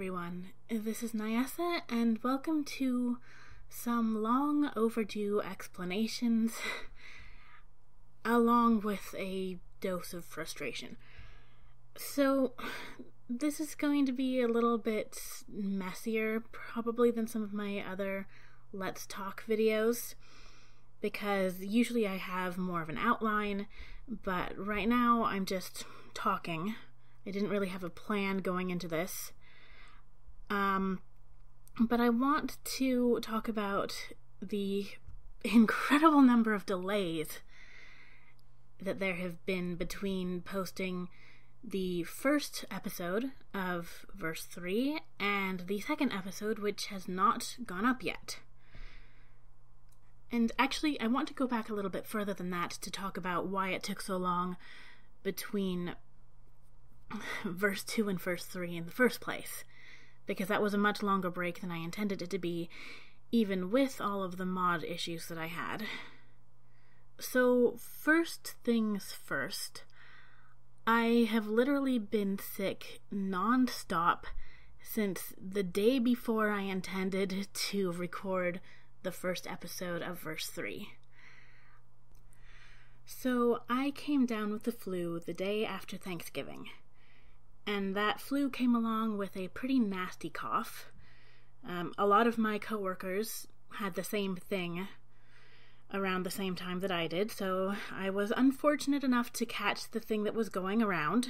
everyone. This is Nyessa, and welcome to some long overdue explanations, along with a dose of frustration. So, this is going to be a little bit messier, probably, than some of my other Let's Talk videos, because usually I have more of an outline, but right now I'm just talking. I didn't really have a plan going into this. But I want to talk about the incredible number of delays that there have been between posting the first episode of Verse 3 and the second episode, which has not gone up yet. And actually, I want to go back a little bit further than that to talk about why it took so long between Verse 2 and Verse 3 in the first place, because that was a much longer break than I intended it to be, even with all of the mod issues that I had. So, first things first, I have literally been sick non-stop since the day before I intended to record the first episode of Verse 3. So, I came down with the flu the day after Thanksgiving. And that flu came along with a pretty nasty cough. A lot of my coworkers had the same thing around the same time that I did, so I was unfortunate enough to catch the thing that was going around.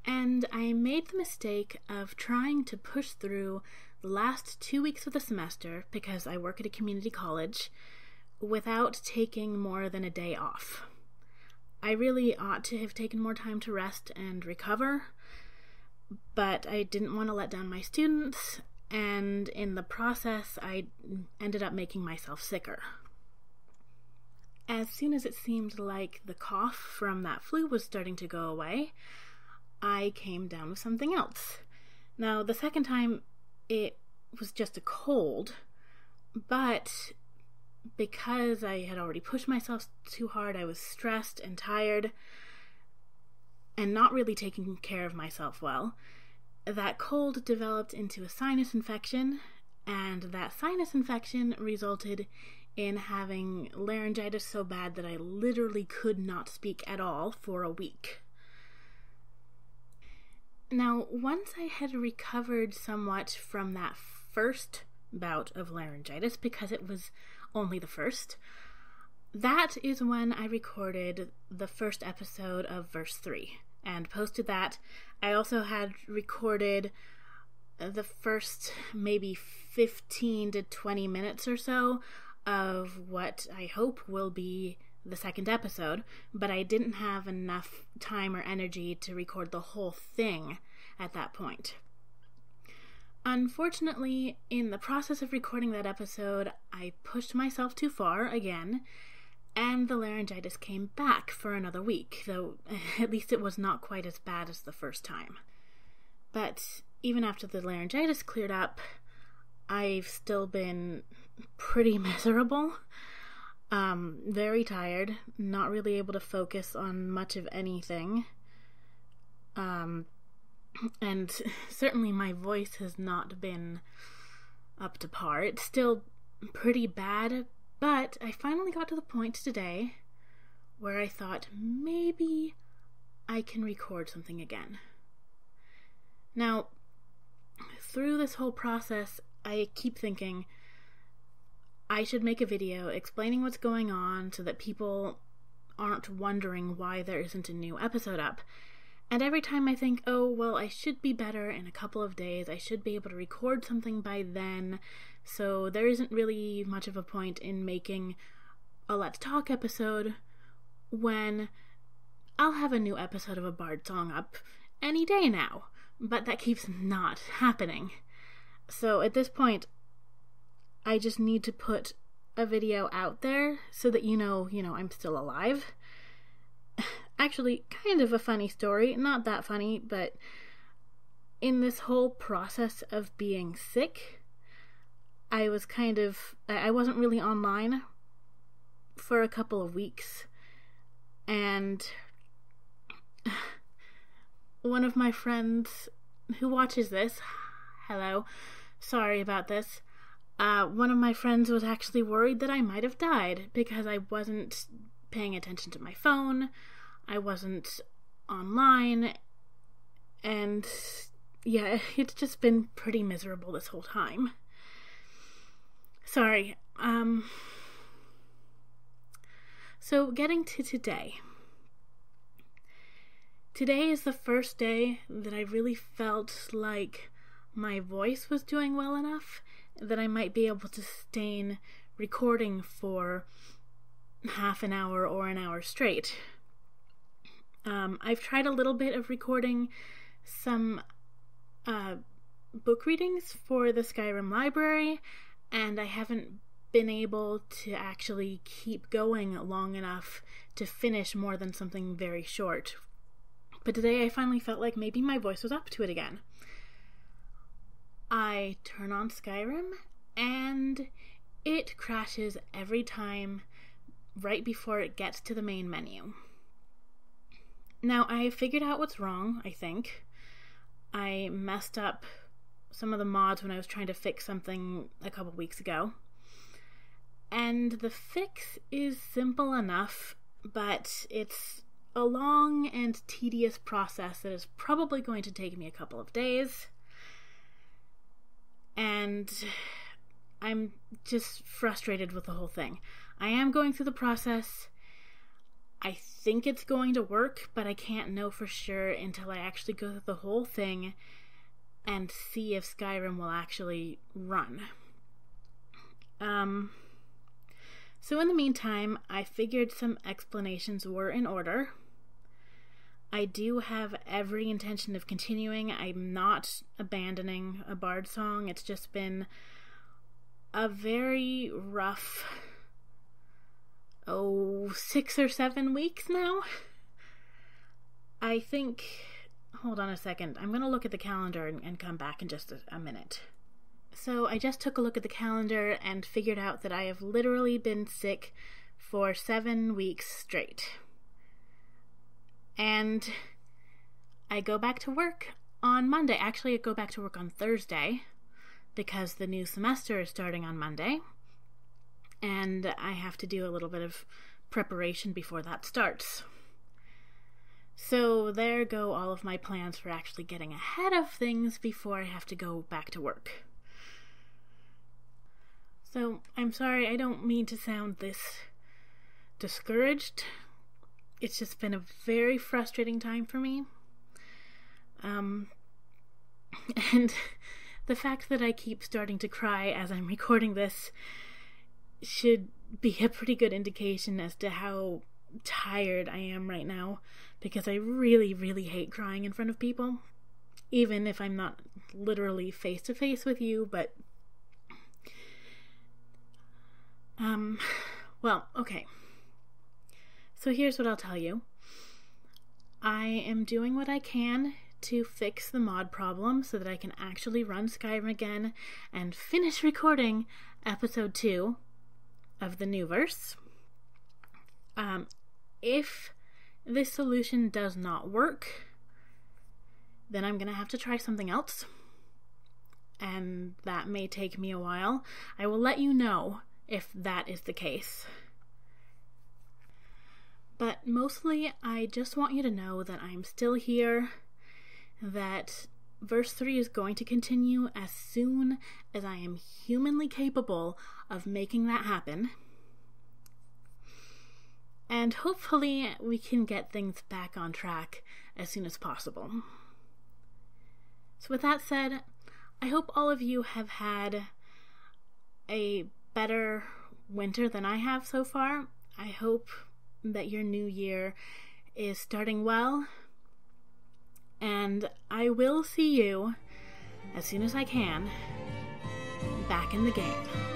And I made the mistake of trying to push through the last 2 weeks of the semester, because I work at a community college, without taking more than a day off. I really ought to have taken more time to rest and recover, but I didn't want to let down my students, and in the process, I ended up making myself sicker. As soon as it seemed like the cough from that flu was starting to go away, I came down with something else. Now, the second time, it was just a cold, but because I had already pushed myself too hard, I was stressed and tired and not really taking care of myself well. That cold developed into a sinus infection, and that sinus infection resulted in having laryngitis so bad that I literally could not speak at all for a week. Now, once I had recovered somewhat from that first bout of laryngitis, because it was only the first, that is when I recorded the first episode of Verse 3 and posted that. I also had recorded the first maybe 15 to 20 minutes or so of what I hope will be the second episode, but I didn't have enough time or energy to record the whole thing at that point. Unfortunately, in the process of recording that episode, I pushed myself too far again, and the laryngitis came back for another week, though at least it was not quite as bad as the first time. But even after the laryngitis cleared up, I've still been pretty miserable, very tired, not really able to focus on much of anything, and certainly my voice has not been up to par. It's still pretty bad, but I finally got to the point today where I thought maybe I can record something again. Now, through this whole process, I keep thinking I should make a video explaining what's going on so that people aren't wondering why there isn't a new episode up. And every time I think, oh, well, I should be better in a couple of days, I should be able to record something by then, so there isn't really much of a point in making a Let's Talk episode when I'll have a new episode of a Bard song up any day now. But that keeps not happening. So at this point, I just need to put a video out there so that you know, I'm still alive. Actually, kind of a funny story. Not that funny, but in this whole process of being sick, I wasn't really online for a couple of weeks, and one of my friends who watches this, hello, sorry about this. One of my friends was actually worried that I might have died because I wasn't paying attention to my phone, I wasn't online, and yeah, it's just been pretty miserable this whole time. Sorry. So getting to today. Today is the first day that I really felt like my voice was doing well enough that I might be able to sustain recording for half an hour or an hour straight. I've tried a little bit of recording some book readings for the Skyrim library, and I haven't been able to actually keep going long enough to finish more than something very short. But today I finally felt like maybe my voice was up to it again. I turn on Skyrim and it crashes every time right before it gets to the main menu. Now, I figured out what's wrong, I think. I messed up some of the mods when I was trying to fix something a couple weeks ago. And the fix is simple enough, but it's a long and tedious process that is probably going to take me a couple of days. And I'm just frustrated with the whole thing. I am going through the process. I think it's going to work, but I can't know for sure until I actually go through the whole thing and see if Skyrim will actually run. So in the meantime, I figured some explanations were in order. I do have every intention of continuing. I'm not abandoning a bard song. It's just been a very rough, 6 or 7 weeks now. I think, hold on a second. I'm going to look at the calendar and come back in just a minute. So I just took a look at the calendar and figured out that I have literally been sick for 7 weeks straight. And I go back to work on Monday. Actually, I go back to work on Thursday because the new semester is starting on Monday. And I have to do a little bit of preparation before that starts. So there go all of my plans for actually getting ahead of things before I have to go back to work. So I'm sorry, I don't mean to sound this discouraged. It's just been a very frustrating time for me. And the fact that I keep starting to cry as I'm recording this should be a pretty good indication as to how tired I am right now, because I really, really hate crying in front of people, even if I'm not literally face to face with you, but well, okay. So here's what I'll tell you. I am doing what I can to fix the mod problem so that I can actually run Skyrim again and finish recording episode 2 of the new verse. If this solution does not work, then I'm going to have to try something else. And that may take me a while. I will let you know if that is the case. But mostly, I just want you to know that I'm still here, that verse 3 is going to continue as soon as I am humanly capable of making that happen. And hopefully we can get things back on track as soon as possible. So with that said, I hope all of you have had a better winter than I have so far. I hope that your new year is starting well. And I will see you, as soon as I can, back in the game.